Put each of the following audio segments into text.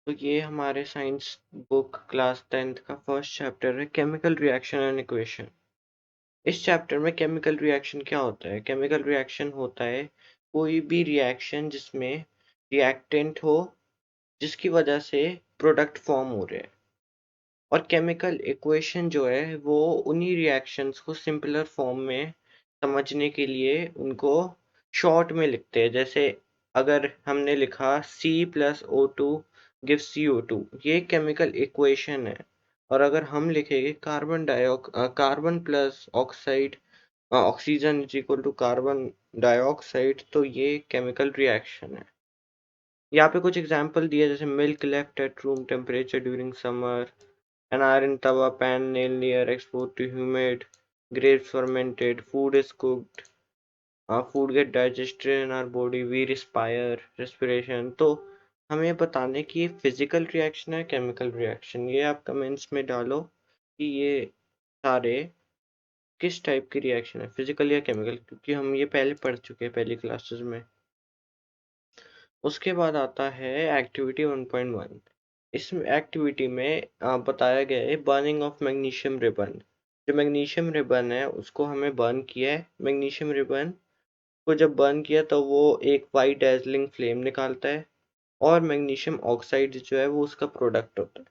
तो ये हमारे साइंस बुक क्लास 10th का फर्स्ट चैप्टर है, केमिकल रिएक्शन एंड इक्वेशन। इस चैप्टर में केमिकल रिएक्शन क्या होता है? केमिकल रिएक्शन होता है कोई भी रिएक्शन जिसमें रिएक्टेंट हो, जिसकी वजह से प्रोडक्ट फॉर्म हो रहे हैं। और केमिकल इक्वेशन जो है वो उन्हीं रिएक्शंस को सिंपलर फॉर्म में समझने के लिए उनको शॉर्ट में लिखते हैं। जैसे अगर हमने लिखा C+O2 gives CO2, ये केमिकल इक्वेशन है। और अगर हम लिखेंगे carbon plus oxide oxygen is equal to carbon dioxide, तो ये केमिकल रिएक्शन है। यहाँ पे कुछ एग्जांपल दिए, जैसे milk left at room temperature during summer, an iron tawa pan nail near exposed to humid, grapes fermented, food is cooked, food get digested in our body, we respire, respiration। तो हमें बताने कि ये physical reaction है chemical reaction. ये आप comments में डालो कि ये सारे किस टाइप की रिएक्शन है, फिजिकल या केमिकल, क्योंकि हम ये पहले पढ़ चुके हैं पहली क्लासेस में। उसके बाद आता है एक्टिविटी 1.1। इस एक्टिविटी में बताया गया है बर्निंग ऑफ मैग्नीशियम रिबन। जो मैग्नीशियम रिबन है उसको हमें बर्न किया है। मैग्नीशियम रिबन को जब बर्न किया तो वो एक वाइट डेजलिंग फ्लेम निकालता है, और मैग्नीशियम ऑक्साइड जो है वो उसका प्रोडक्ट होता है।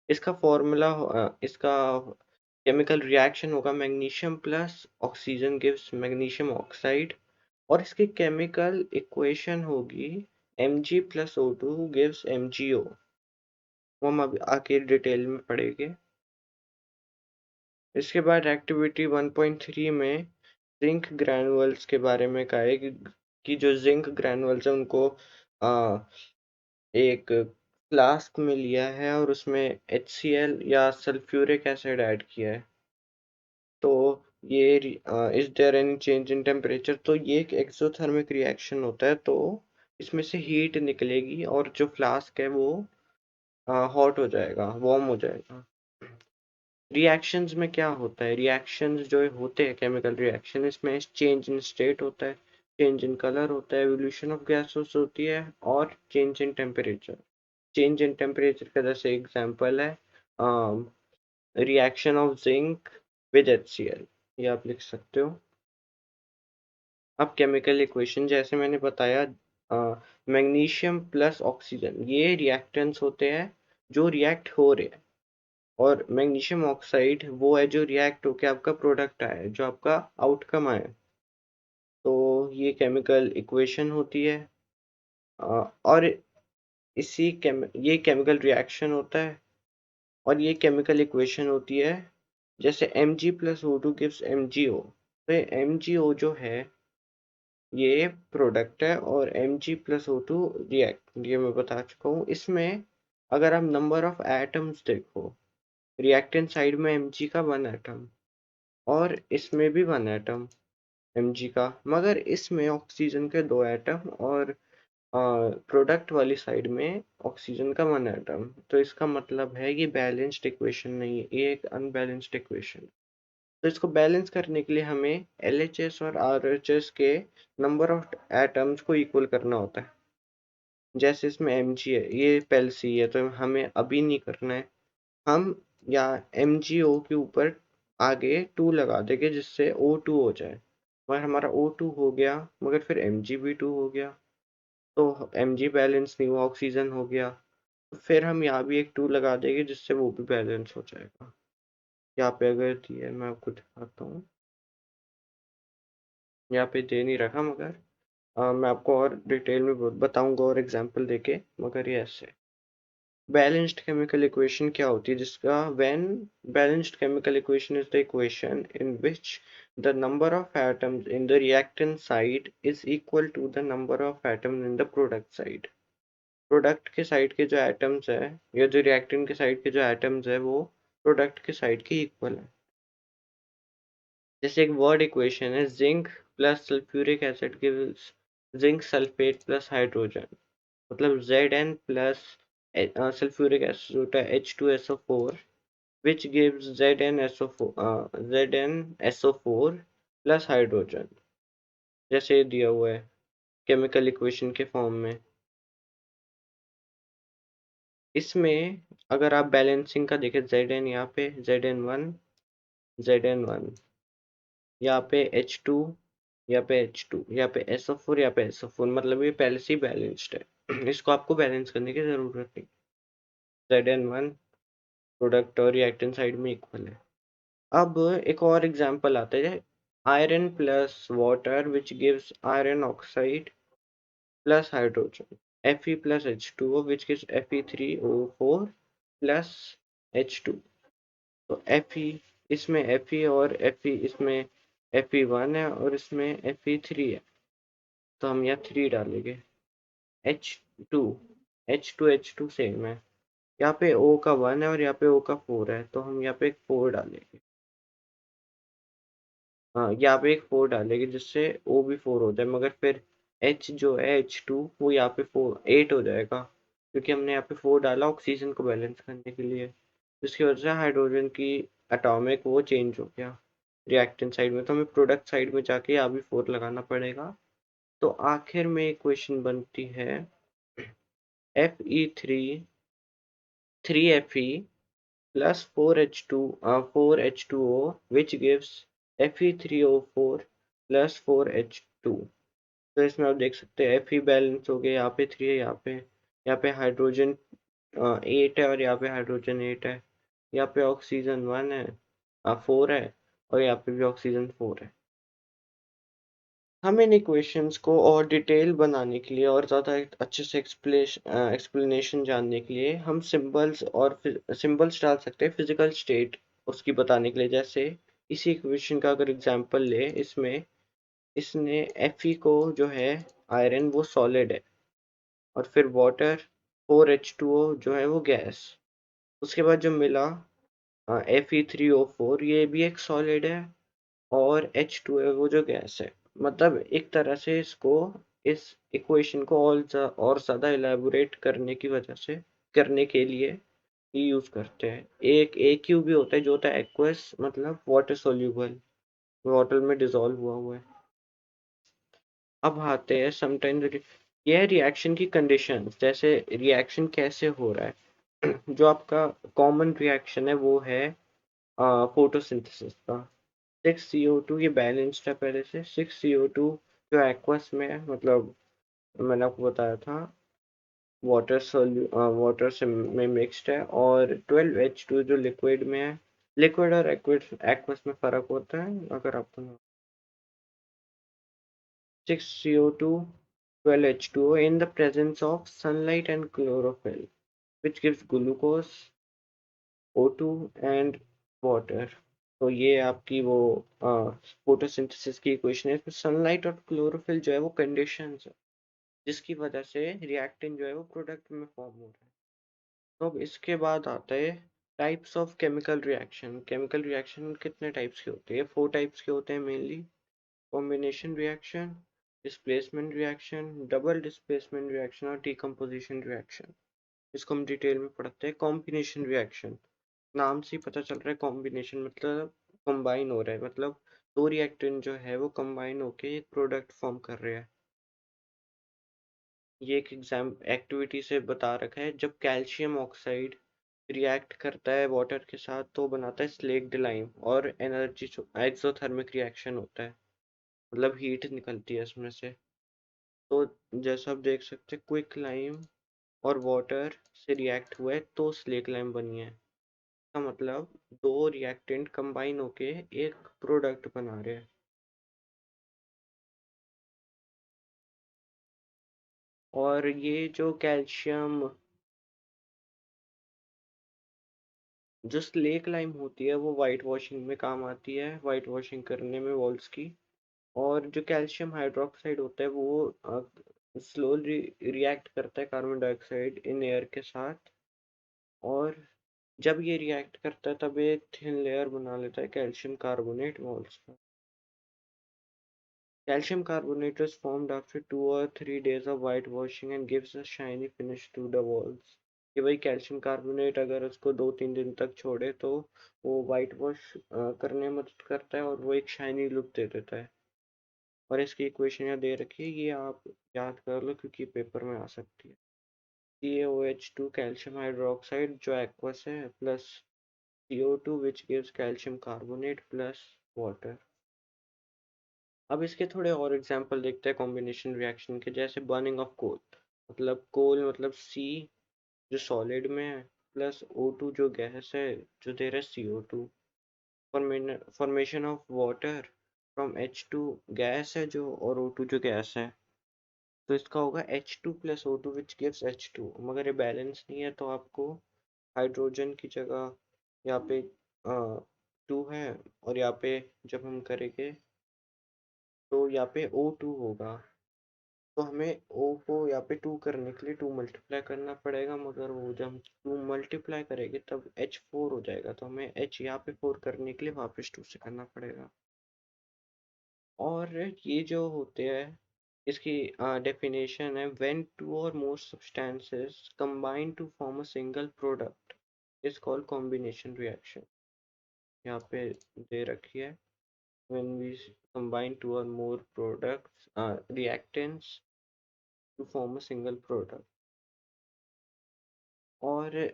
इसका फॉर्मूला, इसका केमिकल रिएक्शन होगा magnesium plus oxygen gives magnesium oxide, और इसकी केमिकल इक्वेशन होगी Mg+O2 gives MgO। वो हम अभी आके डिटेल में पढ़ेंगे। इसके बाद एक्टिविटी 1.3 में जिंक ग्रैनुअल्स के बारे में कहा है कि जो जिंक ग्रैनुअल्स है उनको एक फ्लास्क में लिया है और उसमें HCl या सल्फ्यूरिक एसिड ऐड किया है। तो ये is there any change in temperature, तो ये एक एक्सोथर्मिक रिएक्शन होता है। तो इसमें से हीट निकलेगी और जो फ्लास्क है वो हॉट हो जाएगा, वार्म हो जाएगा। रिएक्शंस में क्या होता है? रिएक्शंस जो होते हैं केमिकल रिएक्शन, इसमें चेंज इन स्टेट होता है, चेंज इन कलर होता है, एवोल्यूशन ऑफ गैसेस होती है, और change in temperature. Change in temperature का जैसे एग्जांपल है reaction of zinc with HCl, ये आप लिख सकते हो। अब केमिकल इक्वेशन जैसे मैंने बताया, मैग्नीशियम प्लस ऑक्सीजन ये रिएक्टेंट्स होते हैं जो रिएक्ट हो रहे हैं, और मैग्नीशियम ऑक्साइड वो है जो रिएक्ट होकर आपका प्रोडक्ट आया है, जो आपका आउटकम आया है। तो ये केमिकल इक्वेशन होती है, और ये केमिकल रिएक्शन होता है, और ये केमिकल इक्वेशन होती है। जैसे Mg+O2 गिव्स MgO, तो MgO जो है ये प्रोडक्ट है, और Mg+O2 रिएक्ट, ये मैं बता चुका हूँ। इसमें अगर आप नंबर ऑफ एटम्स देखो, रिएक्टेंट साइड में Mg का 1 एटम, और इसमें भी 1 एटम Mg का, मगर इसमें ऑक्सीजन के 2 एटम, और प्रोडक्ट वाली साइड में ऑक्सीजन का 1 एटम। तो इसका मतलब है ये बैलेंस्ड इक्वेशन नहीं है, ये एक अनबैलेंस्ड इक्वेशन। तो इसको बैलेंस करने के लिए हमें LHS और RHS के नंबर ऑफ एटम्स को इक्वल करना होता है। जैसे इसमें Mg है, ये पहले से ही है, तो हमें अभी नहीं करना है। हम या MgO के ऊपर आगे 2 लगा देंगे जिससे O2 हो जाए, मगर हमारा O2 हो गया, मगर फिर Mg भी 2 हो गया, तो Mg बैलेंस नहीं हुआ, ऑक्सीजन हो गया। तो फिर हम यहाँ भी एक 2 लगा देंगे जिससे वो भी बैलेंस हो जाएगा। यहाँ पे अगर दिया, मैं आपको दिखाता हूँ, यहाँ पे दे नहीं रखा, मगर मैं आपको और डिटेल में बताऊंगा और एग्जांपल देके। मगर ये ऐसे बैलेंस्ड केमिकल इक्वेशन क्या होती है, जिसका when balanced chemical equation is the equation in which the number of atoms in the reactant side is equal to the number of atoms in the product side. Product के side के जो atoms है, या जो reactant के side के जो atoms है, वो प्रोडक्ट के साइड के इक्वल है। जैसे एक वर्ड इक्वेशन है, zinc plus sulphuric acid gives zinc sulphate plus hydrogen. मतलब Zn प्लस सल्फ्यूरिक एसिड होता है H2SO4, which gives ZnSO4 plus hydrogen, जैसे ये दिया हुआ है केमिकल इक्वेशन के फॉर्म में। इसमें अगर आप बैलेंसिंग का देखें Zn, यहाँ पे Zn1, Zn1, यहाँ पे H2, यहाँ पे H2, यहाँ पे SO4, यहाँ पे SO4, मतलब ये पहले से ही बैलेंस्ड है। इसको आपको बैलेंस करने की जरूरत नहीं। Zn1 प्रोडक्ट और रिएक्टेंट साइड में इक्वल है। अब एक और एग्जांपल आता है, iron plus water which gives iron oxide plus hydrogen, Fe plus H2O which gives Fe3O4 plus H2। तो Fe, इसमें Fe और Fe, इसमें Fe1 है और इसमें Fe3 है, तो हम यहाँ 3 डालेंगे। H2, H2 सेम है, यहाँ पे O का 1 है और यहाँ पे O का 4 है, तो हम यहाँ पे एक 4 डालेंगे। हाँ, यहाँ पे एक 4 डालेंगे जिससे O भी 4 हो जाए, मगर फिर H जो है H2 वो यहाँ पे 8 हो जाएगा, क्योंकि हमने यहाँ पे 4 डाला ऑक्सीजन को बैलेंस करने के लिए। जिसकी वजह से हाइड्रोजन की एटॉमिक वो चेंज हो गया रिएक्टेंट साइड में, तो हमें प्रोडक्ट साइड में जाके यहाँ भी 4 लगाना पड़ेगा। तो आखिर में इक्वेशन बनती है Fe3 plus 4H2O which gives Fe3O4 plus 4H2। तो इसमें आप देख सकते हैं Fe बैलेंस हो गया, यहाँ पे 3 है, यहाँ पे हाइड्रोजन 8 है और यहाँ पे हाइड्रोजन 8 है, यहाँ पे ऑक्सीजन 1 है, 4 है, और यहाँ पे भी ऑक्सीजन 4 है। हम इन इक्वेशंस को और डिटेल बनाने के लिए और ज़्यादा अच्छे से एक्सप्लेनेशन जानने के लिए हम सिंबल्स और सिंबल्स डाल सकते हैं फिजिकल स्टेट उसकी बताने के लिए। जैसे इसी इक्वेशन का अगर एग्जांपल ले, इसमें इसने Fe को जो है आयरन वो सॉलिड है, और फिर वाटर 4H2O जो है वो गैस। उसके बाद जो मिला Fe3O4 ये भी एक सॉलिड है, और H2 है वो जो गैस है। मतलब एक तरह से इसको, इस इक्वेशन को और ज़्यादा इलेबोरेट करने की वजह से, करने के लिए ही यूज़ करते हैं। एक AQ भी होता है जो होता है एक्वस, मतलब वाटर सोल्यूबल, वाटर में डिजोल्व हुआ हुआ है। अब आते हैं समटाइम्स यह रिएक्शन की कंडीशन, जैसे रिएक्शन कैसे हो रहा है। जो आपका कॉमन रिएक्शन है वो है फोटोसिंथेसिस का। 6CO2 ये बैलेंस्ड है पहले से। 6CO2 जो एक्वस में है, मतलब मैंने आपको बताया था वाटर से में मिक्स्ड है, और 12H2 जो लिक्विड में है। लिक्विड और एक्वस में फ़र्क होता है, अगर आपको 6CO2, 12H2O in the presence of sunlight and chlorophyll which gives glucose, O2 and water। तो ये आपकी वो फोटोसिंथेसिस की इक्वेशन है। इसमें सनलाइट और क्लोरोफिल जो है वो कंडीशंस है जिसकी वजह से रिएक्टेंट जो है वो प्रोडक्ट में फॉर्म हो रहा है। तो अब इसके बाद आता है types of chemical reaction. Chemical reaction कितने टाइप्स के होते हैं? 4 टाइप्स के होते हैं mainly. Combination reaction, displacement reaction, double displacement reaction और डीकम्पोजिशन रिएक्शन। इसको हम डिटेल में पढ़ते हैं। कॉम्बिनेशन रिएक्शन, नाम से ही पता चल रहा है कॉम्बिनेशन मतलब कंबाइन हो रहा है, मतलब दो रिएक्टेंट जो है वो कंबाइन होके एक प्रोडक्ट फॉर्म कर रहे हैं। ये एक एग्जाम एक्टिविटी से बता रखा है, जब कैल्शियम ऑक्साइड रिएक्ट करता है वाटर के साथ तो बनाता है स्लेक्ड लाइम, और एनर्जी एक्सोथर्मिक रिएक्शन होता है, मतलब हीट निकलती है इसमें से। तो जैसा आप देख सकते हैं क्विक लाइम और वाटर से रिएक्ट हुआ है तो स्लेक लाइम बनी है। इसका मतलब दो रिएक्टेंट कंबाइन होके एक प्रोडक्ट बना रहे हैं। और ये जो कैल्शियम, जो स्लेक लाइम होती है वो वाइट वॉशिंग में काम आती है, वाइट वॉशिंग करने में वॉल्स की। और जो कैल्शियम हाइड्रोक्साइड होता है वो स्लोली रिएक्ट करता है कार्बन डाइऑक्साइड इन एयर के साथ, और जब ये रिएक्ट करता है तब ये थिन लेयर बना लेता है कैल्शियम कार्बोनेट वॉल्स का। Calcium carbonate is formed after 2 or 3 days of whitewashing and gives a shiny finish to the walls। कि भाई कैल्शियम कार्बोनेट अगर उसको 2-3 दिन तक छोड़े तो वो वाइट वॉश करने में मदद करता है और वो एक शाइनी लुक दे देता है। और इसकी इक्वेशन यहाँ दे रखी है, ये आप याद कर लो क्योंकि पेपर में आ सकती है। CaOH2 कैल्शियम हाइड्रोक्साइड जो एक्वस है plus CO2 which gives calcium carbonate plus water। अब इसके थोड़े और एग्जांपल देखते हैं कॉम्बिनेशन रिएक्शन के, जैसे बर्निंग ऑफ कोल, मतलब कोल मतलब सी जो सॉलिड में है प्लस O2 जो गैस है जो दे रहा है CO2। Formation of water from H2 gas है जो और O2 जो गैस है, तो इसका होगा H2 plus O2 which gives H2। मगर ये बैलेंस नहीं है तो आपको हाइड्रोजन की जगह यहाँ पे 2 है, और यहाँ पे जब हम करेंगे तो यहाँ पे O2 होगा, तो हमें O को यहाँ पे 2 करने के लिए 2 मल्टीप्लाई करना पड़ेगा, मगर वो जब हम 2 मल्टीप्लाई करेंगे तब H4 हो जाएगा, तो हमें H यहाँ पे 4 करने के लिए वापस 2 से करना पड़ेगा। और ये जो होते हैं इसकी डेफिनेशन है, when two or more substances combine to form a single product is called combination reaction. यहाँ पे दे रखी है, when we combine two or more products reactants to form a single product। और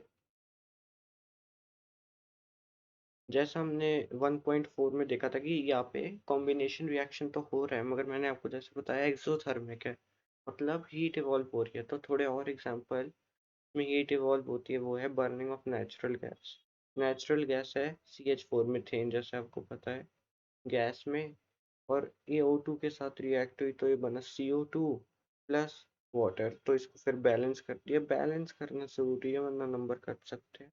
जैसा हमने 1.4 में देखा था कि यहाँ पे कॉम्बिनेशन रिएक्शन तो हो रहा है, मगर मैंने आपको जैसे बताया एक्सोथर्मिक है, मतलब हीट इवॉल्व हो रही है। तो थोड़े और एग्जांपल में हीट इवॉल्व होती है, वो है burning of natural gas. Natural gas है CH4 मीथेन, जैसे आपको पता है गैस में, और ये O2 के साथ रिएक्ट हुई तो ये बना CO2 प्लस वाटर, तो इसको फिर बैलेंस कर दिया। बैलेंस करना जरूरी है वरना नंबर कट सकते हैं।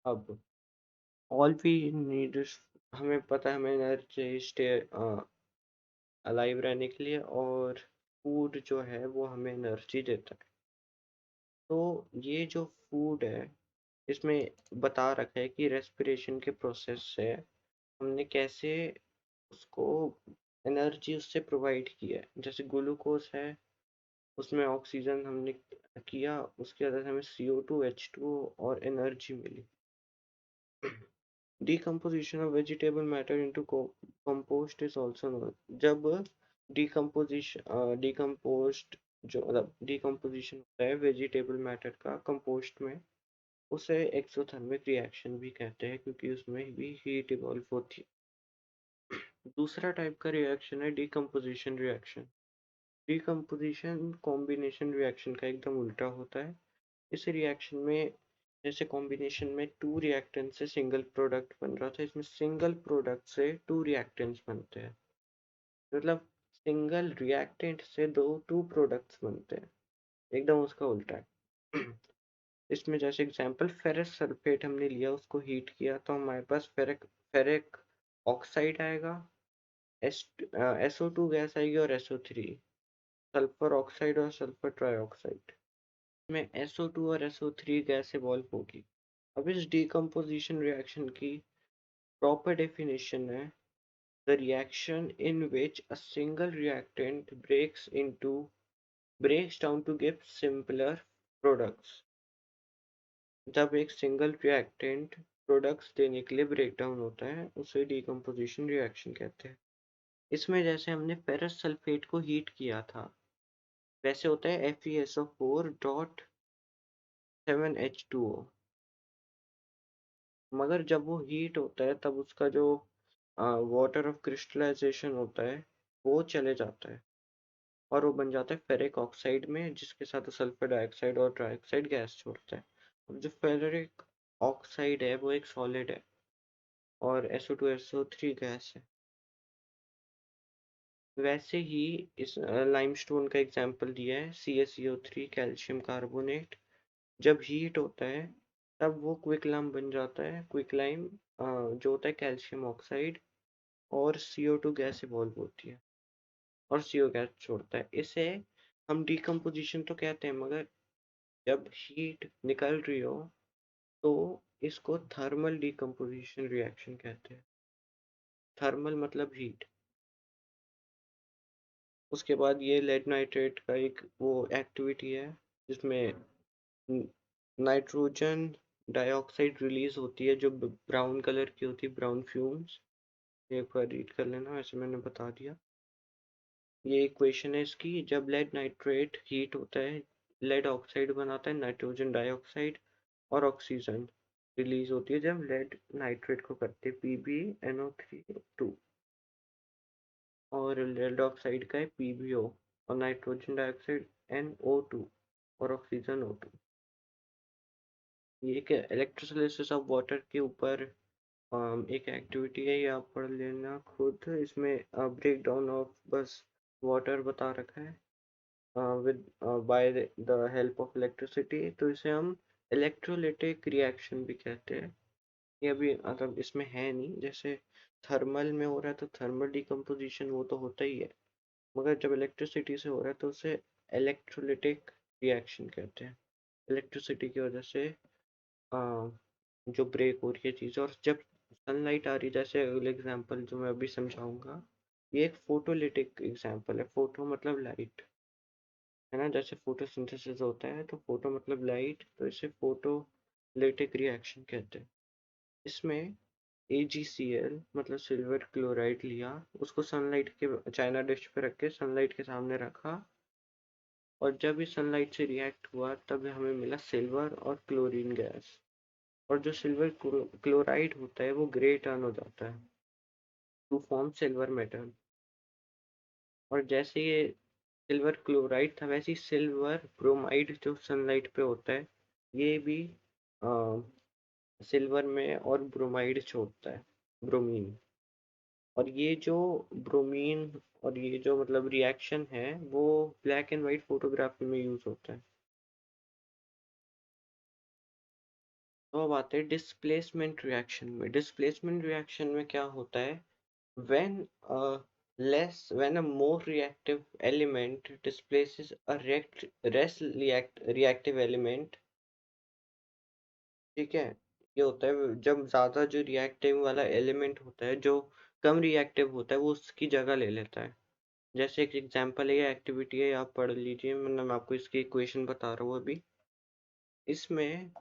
अब ऑल वी नीड, हमें पता है हमें एनर्जी स्टे अलाइव रहने के लिए, और फूड जो है वो हमें एनर्जी देता है। तो ये जो फूड है इसमें बता रखा है कि रेस्पिरेशन के प्रोसेस से हमने कैसे उसको एनर्जी उससे प्रोवाइड की है। जैसे ग्लूकोज है उसमें ऑक्सीजन हमने किया, उसकी वजह से हमें CO2 H2 और एनर्जी मिली। Decomposition of vegetable matter into compost is also known. जब डिकम्पोज्ड जो मतलब डिकम्पोजिशन होता है वेजिटेबल मैटर का कंपोस्ट में, उसे एक्सोथर्मिक रिएक्शन भी कहते हैं, क्योंकि उसमें भी हीट इवॉल्व होती है। दूसरा टाइप का रिएक्शन है decomposition reaction. Decomposition combination reaction का एकदम उल्टा होता है। इस रिएक्शन में जैसे कॉम्बिनेशन में 2 रिएक्टेंट से सिंगल प्रोडक्ट बन रहा था, इसमें सिंगल प्रोडक्ट से 2 रिएक्टेंट्स बनते हैं, मतलब सिंगल रिएक्टेंट से 2 प्रोडक्ट्स बनते हैं, एकदम उसका उल्टा है। इसमें जैसे एग्जांपल फेरस सल्फेट हमने लिया, उसको हीट किया तो हमारे पास फेरिक फेरिक ऑक्साइड आएगा, SO2 गैस आएगी और SO3, सल्फर ऑक्साइड और सल्फर ट्राइऑक्साइड में SO2 और SO3 गैस इवॉल्व होगी। अब इस डिकम्पोजिशन रिएक्शन की प्रॉपर डेफिनेशन है, the reaction in which a single reactant breaks down to give simpler products। जब एक सिंगल रिएक्टेंट प्रोडक्ट्स देने के लिए ब्रेक डाउन होता है उसे डिकम्पोजिशन रिएक्शन कहते हैं। इसमें जैसे हमने फेरस सल्फेट को हीट किया था, वैसे होता है FeSO4.7H2O, मगर जब वो हीट होता है तब उसका जो वाटर ऑफ क्रिस्टलाइजेशन होता है वो चले जाता है, और वो बन जाता है फेरिक ऑक्साइड में, जिसके साथ वो सल्फर डाइऑक्साइड और ट्राइऑक्साइड गैस छोड़ता है। अब जो फेरिक ऑक्साइड है वो एक सॉलिड है और SO2 SO3 गैस है। वैसे ही इस लाइमस्टोन का एग्जांपल दिया है CaCO3 कैल्शियम कार्बोनेट, जब हीट होता है तब वो क्विकलाइम बन जाता है। क्विकलाइम जो होता है कैल्शियम ऑक्साइड, और CO2 गैस इवॉल्व होती है और CO गैस छोड़ता है। इसे हम डिकम्पोजिशन तो कहते हैं, मगर जब हीट निकल रही हो तो इसको थर्मल डिकम्पोजिशन रिएक्शन कहते हैं। थर्मल मतलब हीट। उसके बाद ये लेड नाइट्रेट का एक वो एक्टिविटी है जिसमें नाइट्रोजन डाइऑक्साइड रिलीज होती है जो ब्राउन कलर की होती है, ब्राउन फ्यूम्स। एक बार रीड कर लेना, वैसे मैंने बता दिया। ये इक्वेशन है इसकी, जब लेड नाइट्रेट हीट होता है लेड ऑक्साइड बनाता है, नाइट्रोजन डाइऑक्साइड और ऑक्सीजन रिलीज होती है जब लेड नाइट्रेट को करते हैं PbNO3 और लेड ऑक्साइड का है PbO और नाइट्रोजन डाइऑक्साइड NO2 और ऑक्सीजन O2। ये एक इलेक्ट्रोलिसिस ऑफ वाटर के ऊपर एक एक्टिविटी है, ये आप पढ़ लेना खुद। इसमें ब्रेक डाउन ऑफ बस वाटर बता रखा है with by the help of electricity, तो इसे हम इलेक्ट्रोलिटिक रिएक्शन भी कहते हैं। ये अभी मतलब इसमें है नहीं, जैसे थर्मल में हो रहा है तो थर्मल डिकम्पोजिशन वो तो होता ही है, मगर जब इलेक्ट्रिसिटी से हो रहा है तो उसे इलेक्ट्रोलिटिक रिएक्शन कहते हैं। इलेक्ट्रिसिटी की वजह से अ, जो ब्रेक हो रही है चीज़, और जब सनलाइट आ रही है, जैसे अगले एग्जांपल जो मैं अभी समझाऊंगा, ये एक फोटोलिटिक एग्जांपल है। फोटो मतलब लाइट, है ना, जैसे फोटोसिंथेसिस होता है तो फोटो मतलब लाइट, तो इसे फोटोलिटिक रिएक्शन कहते हैं। इसमें AgCl मतलब सिल्वर क्लोराइड लिया, उसको सनलाइट के चाइना डिश पे रख के सनलाइट के सामने रखा, और जब ये सनलाइट से रिएक्ट हुआ तब हमें मिला सिल्वर और क्लोरीन गैस। और जो सिल्वर क्लोराइड होता है वो ग्रे टर्न हो जाता है टू फॉर्म सिल्वर मेटल। और जैसे ये सिल्वर क्लोराइड था, वैसे ही सिल्वर ब्रोमाइड जो सनलाइट पे होता है, ये भी सिल्वर में और ब्रोमाइड छोड़ता है, ब्रोमीन। और ये जो ब्रोमीन और ये जो मतलब रिएक्शन है वो ब्लैक एंड वाइट फोटोग्राफी में यूज होता है। तो अब आते हैं डिस्प्लेसमेंट रिएक्शन में। डिस्प्लेसमेंट रिएक्शन में क्या होता है, when a when a more reactive element displaces a reactive element, ठीक है, ये होता है जब ज्यादा जो रिएक्टिव वाला एलिमेंट होता है जो कम रिएक्टिव होता है वो उसकी जगह ले लेता है। जैसे एक एग्जांपल है, ये एक्टिविटी है, आप पढ़ लीजिए, मतलब मैं आपको इसकी इक्वेशन बता रहा हूँ अभी। इसमें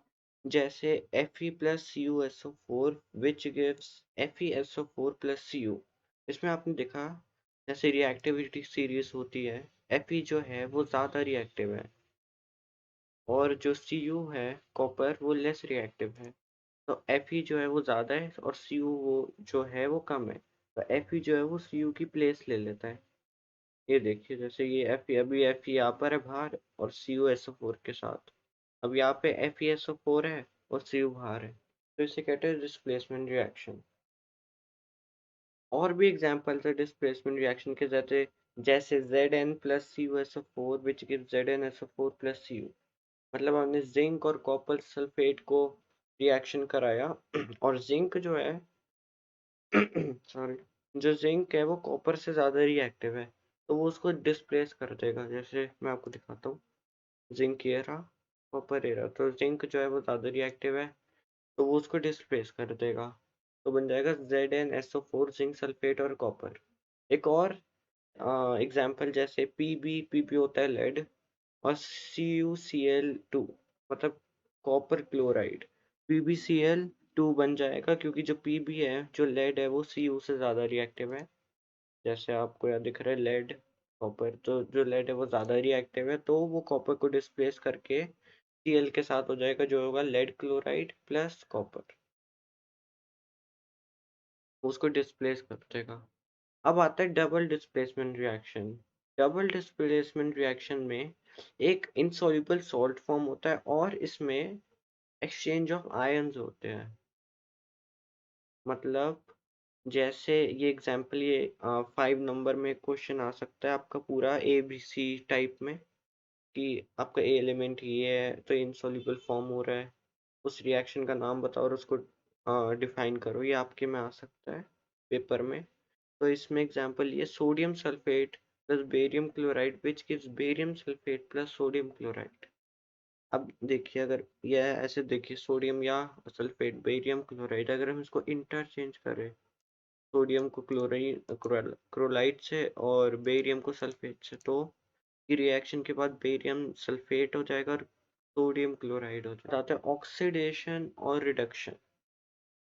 जैसे Fe plus CuSO4 which gives FeSO4 plus Cu, इसमें आपने देखा जैसे रिएक्टिविटी सीरीज होती है, Fe जो है वो ज़्यादा रिएक्टिव है और जो Cu है कॉपर वो लेस रिएक्टिव है। तो Fe जो है वो ज़्यादा है और Cu वो जो है वो कम है, तो Fe जो है वो Cu की प्लेस ले लेता है। ये देखिए, जैसे ये Fe अभी Fe यहाँ पर है बाहर और CuSO4 के साथ, अब यहाँ पे FeSO4 है और Cu बाहर है, तो इसे कहते हैं डिस्प्लेसमेंट रिएक्शन। और भी एग्जांपल्स है डिस्प्लेसमेंट रिएक्शन के, जैसे Zn plus CuSO4 which gives ZnSO4 plus Cu। मतलब हमने जिंक और कॉपर सल्फेट को रिएक्शन कराया और जिंक जो है सॉरी, जो जिंक है वो कॉपर से ज़्यादा रिएक्टिव है, तो वो उसको डिस्प्लेस कर देगा। जैसे मैं आपको दिखाता हूँ, जिंक ये रहा, कॉपर ये रहा, तो जिंक जो है वो ज़्यादा रिएक्टिव है तो वो उसको डिस्प्लेस कर देगा, तो बन जाएगा ZnSO4 जिंक सल्फेट और कॉपर। एक और एग्जाम्पल, जैसे पीबी होता है लेड और CuCl2 मतलब कॉपर क्लोराइड, PbCl2 बन जाएगा क्योंकि जो पीबी है जो लेड है वो Cu से ज़्यादा रिएक्टिव है। जैसे आपको यहाँ दिख रहा है लेड कॉपर, तो जो लेड है वो ज़्यादा रिएक्टिव है तो वो कॉपर को डिस्प्लेस करके Cl के साथ हो जाएगा जो होगा लेड क्लोराइड प्लस कॉपर, उसको डिस्प्लेस कर देगा। अब आता है double displacement reaction. Double displacement reaction में एक इनसॉल्युबल सॉल्ट फॉर्म होता है और इसमें एक्सचेंज ऑफ आयंस होते हैं। मतलब जैसे ये एग्जांपल, ये 5 नंबर में क्वेश्चन आ सकता है आपका पूरा ABC टाइप में, कि आपका ए एलिमेंट ये है तो इनसॉल्युबल फॉर्म हो रहा है, उस रिएक्शन का नाम बताओ और उसको डिफाइन करो, ये आपके में आ सकता है पेपर में। तो इसमें एग्जांपल ये sodium sulphate plus barium chloride which gives barium sulphate plus sodium chloride. अब देखिए, अगर यह ऐसे देखिए, सोडियम या सल्फेट बेरियम क्लोराइड, अगर हम इसको इंटरचेंज करें, सोडियम को क्लोराइड से और बेरियम को सल्फेट से, तो ये रिएक्शन के बाद बेरियम सल्फेट हो जाएगा और सोडियम क्लोराइड हो जाएगा। बताते हैं ऑक्सीडेशन और रिडक्शन।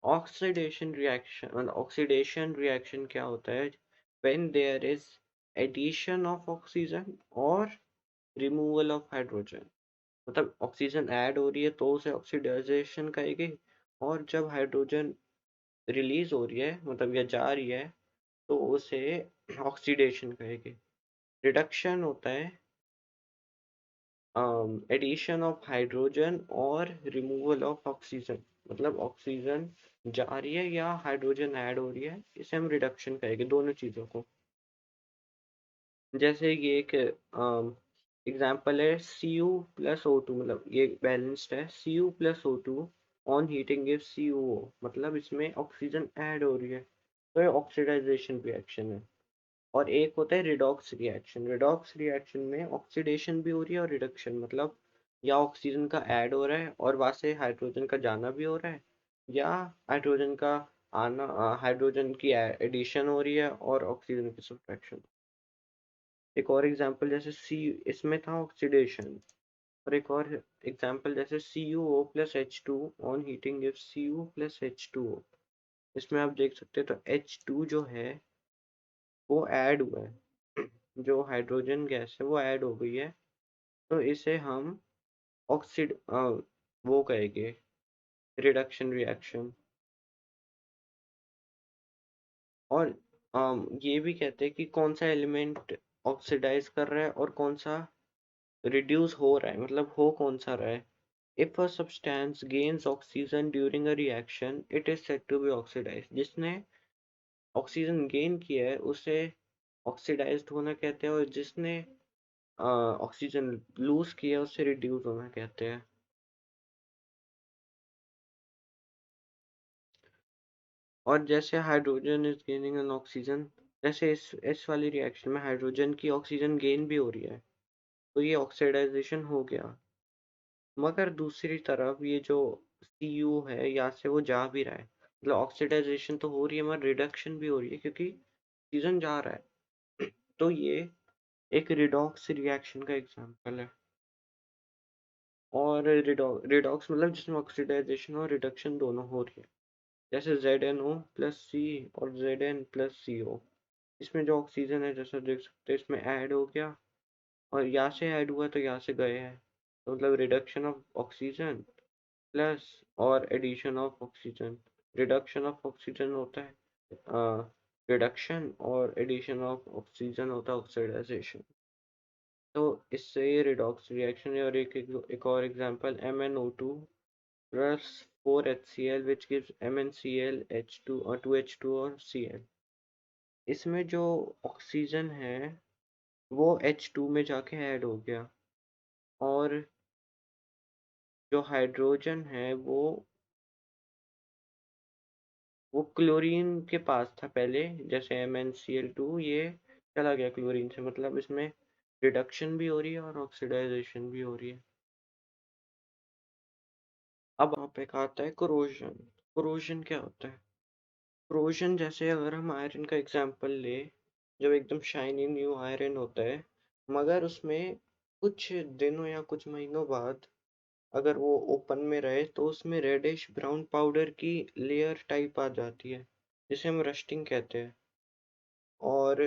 ऑक्सीडेशन रिएक्शन क्या होता है, when there is addition of oxygen or removal of hydrogen। मतलब ऑक्सीजन ऐड हो रही है तो उसे ऑक्सीडाइजेशन कहेंगे, और जब हाइड्रोजन रिलीज हो रही है मतलब या जा रही है तो उसे ऑक्सीडेशन कहेंगे। रिडक्शन होता है एडिशन ऑफ हाइड्रोजन और रिमूवल ऑफ ऑक्सीजन, मतलब ऑक्सीजन जा रही है या हाइड्रोजन ऐड हो रही है, इसे हम रिडक्शन कहेंगे दोनों चीज़ों को। जैसे ये एक एग्जाम्पल है Cu प्लस O2, मतलब ये बैलेंस्ड है। Cu plus O2 on heating gives CuO, मतलब इसमें ऑक्सीजन ऐड हो रही है तो ये ऑक्सीडाइजेशन रिएक्शन है। और एक होता है रिडॉक्स रिएक्शन। रिडॉक्स रिएक्शन में ऑक्सीडेशन भी हो रही है और रिडक्शन, मतलब या ऑक्सीजन का ऐड हो रहा है और वहां से हाइड्रोजन का जाना भी हो रहा है, या हाइड्रोजन का आना हाइड्रोजन की एडिशन हो रही है और ऑक्सीजन की सब्ट्रैक्शन। एक और एग्जांपल जैसे सी, इसमें था ऑक्सीडेशन। और एक और एग्जांपल जैसे CuO plus H2 on heating gives Cu plus H2O। इसमें आप देख सकते हैं तो H2 जो है वो ऐड हुआ है, जो हाइड्रोजन गैस है वो ऐड हो गई है, तो इसे हम ऑक्सीड वो कहेंगे रिडक्शन रिएक्शन। और ये भी कहते हैं कि कौन सा एलिमेंट ऑक्सीडाइज कर रहा है और कौन सा रिड्यूस हो रहा है, मतलब हो कौन सा रहा है। If a substance gains oxygen during a reaction it is said to be oxidize. जिसने ऑक्सीजन गेन किया है उसे ऑक्सीडाइज्ड होना कहते हैं, और जिसने ऑक्सीजन लूज किया उसे रिड्यूस होना कहते हैं। और जैसे hydrogen is gaining N oxygen, जैसे इस वाली रिएक्शन में हाइड्रोजन की ऑक्सीजन गेन भी हो रही है तो ये ऑक्सीडाइजेशन हो गया। मगर दूसरी तरफ ये जो Cu है यहाँ से वो जा भी रहा है, मतलब ऑक्सीडाइजेशन तो हो रही है मगर रिडक्शन भी हो रही है क्योंकि ऑक्सीजन जा रहा है। तो ये एक रिडॉक्स रिएक्शन का एग्जांपल है। और रिडॉक्स मतलब जिसमें ऑक्सीडाइजेशन और रिडक्शन दोनों हो रही है, जैसे ZnO प्लस सी और Zn प्लस CO। इसमें जो ऑक्सीजन है जैसा देख सकते हैं इसमें ऐड हो गया, और यहाँ से ऐड हुआ तो यहाँ से गए हैं, तो मतलब रिडक्शन ऑफ ऑक्सीजन प्लस और addition of oxygen. Reduction of oxygen होता है रिडक्शन, और एडिशन ऑफ ऑक्सीजन होता है ऑक्सीडाइजेशन। तो इससे ये रिडॉक्स रिएक्शन है। और एक और example MnO2 plus 4HCl which gives MnCl H2 और 2H2 और Cl। इसमें जो ऑक्सीजन है वो H2 में जाके ऐड हो गया, और जो हाइड्रोजन है वो क्लोरीन के पास था पहले, जैसे MnCl2 ये चला गया क्लोरीन से, मतलब इसमें रिडक्शन भी हो रही है और ऑक्सीडाइजेशन भी हो रही है। अब वहाँ पे आता है कोरोजन। कोरोजन क्या होता है? कोरोजन जैसे अगर हम आयरन का एग्जांपल ले, जब एकदम शाइनी न्यू आयरन होता है मगर उसमें कुछ दिनों या कुछ महीनों बाद अगर वो ओपन में रहे तो उसमें रेडिश ब्राउन पाउडर की लेयर टाइप आ जाती है, जिसे हम रस्टिंग कहते हैं। और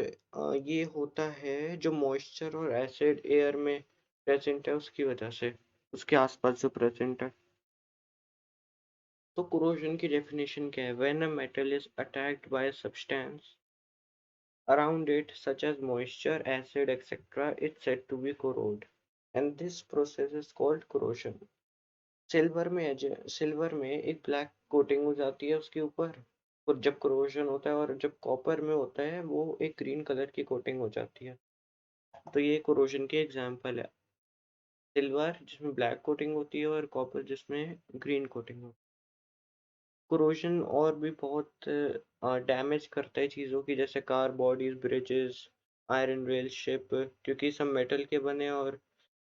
ये होता है जो मॉइस्चर और एसिड एयर में प्रेजेंट है उसकी वजह से, उसके आसपास जो प्रेजेंट है। तो कोरोजन की डेफिनेशन क्या है? When a metal is attacked by a substance around it such as moisture, acid, etc., it's said to be corrode, and this process is called corrosion. Silver में एक ब्लैक कोटिंग हो जाती है उसके ऊपर, और जब corrosion होता है, और जब कॉपर में होता है वो एक ग्रीन कलर की कोटिंग हो जाती है। तो ये corrosion की एग्जांपल है, सिल्वर जिसमें ब्लैक कोटिंग होती है और कॉपर जिसमें ग्रीन कोटिंग होती है। corrosion और भी बहुत डैमेज करता है चीज़ों की, जैसे car bodies, bridges, iron rail, ship, क्योंकि सब मेटल के बने हैं, और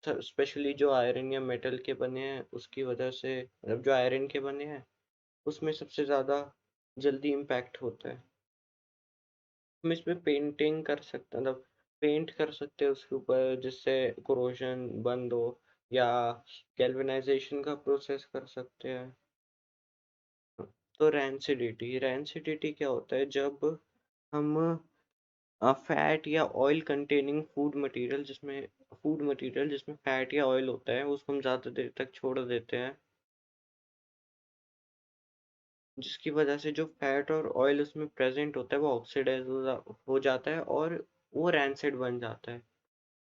स्पेशली जो आयरन या मेटल के बने हैं उसकी वजह से, मतलब जो आयरन के बने हैं उसमें सबसे ज़्यादा जल्दी इम्पैक्ट होता है। हम इसमें पेंटिंग कर सकते हैं, मतलब पेंट कर सकते हैं उसके ऊपर जिससे कोरोजन बंद हो, या गैल्वेनाइजेशन का प्रोसेस कर सकते हैं। तो रैंसिडिटी, रैंसिडिटी क्या होता है? जब हम फैट या ऑयल कंटेनिंग फूड मटेरियल, जिसमें फूड मटेरियल जिसमें फैट या ऑयल होता है उसको हम ज़्यादा देर तक छोड़ देते हैं, जिसकी वजह से जो फैट और ऑयल उसमें प्रेजेंट होता है वो ऑक्सीडाइज हो जाता है और वो रैंसिड बन जाता है।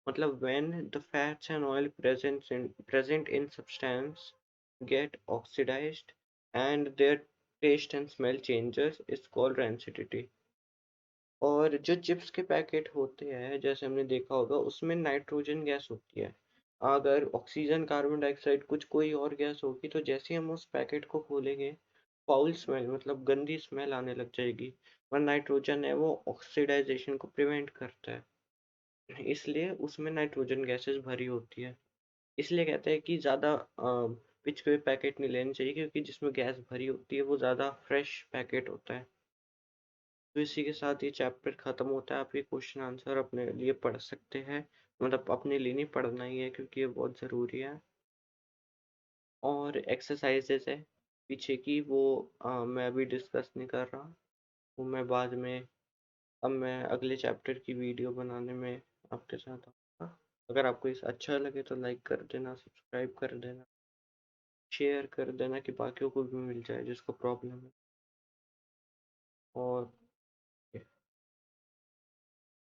मतलब when the fats and oil present in substance get oxidized and their taste and smell changes is called rancidity। और जो चिप्स के पैकेट होते हैं जैसे हमने देखा होगा उसमें नाइट्रोजन गैस होती है। अगर ऑक्सीजन कार्बन डाइऑक्साइड कुछ कोई और गैस होगी तो जैसे ही हम उस पैकेट को खोलेंगे फाउल स्मेल मतलब गंदी स्मेल आने लग जाएगी। और नाइट्रोजन है वो ऑक्सीडाइजेशन को प्रिवेंट करता है, इसलिए उसमें नाइट्रोजन गैसेस भरी होती है। इसलिए कहते हैं कि ज़्यादा पिचके हुए पैकेट नहीं लेने चाहिए क्योंकि जिसमें गैस भरी होती है वो ज़्यादा फ्रेश पैकेट होता है। तो इसी के साथ ये चैप्टर ख़त्म होता है। आप ये क्वेश्चन आंसर अपने लिए पढ़ सकते हैं, मतलब अपने लिए नहीं पढ़ना ही है क्योंकि ये बहुत ज़रूरी है। और एक्सरसाइजेज है पीछे की वो मैं अभी डिस्कस नहीं कर रहा, वो मैं बाद में, अब मैं अगले चैप्टर की वीडियो बनाने में आपके साथ आऊँगा। अगर आपको इस अच्छा लगे तो लाइक कर देना, सब्सक्राइब कर देना, शेयर कर देना कि बाकियों को भी मिल जाए जिसको प्रॉब्लम है। और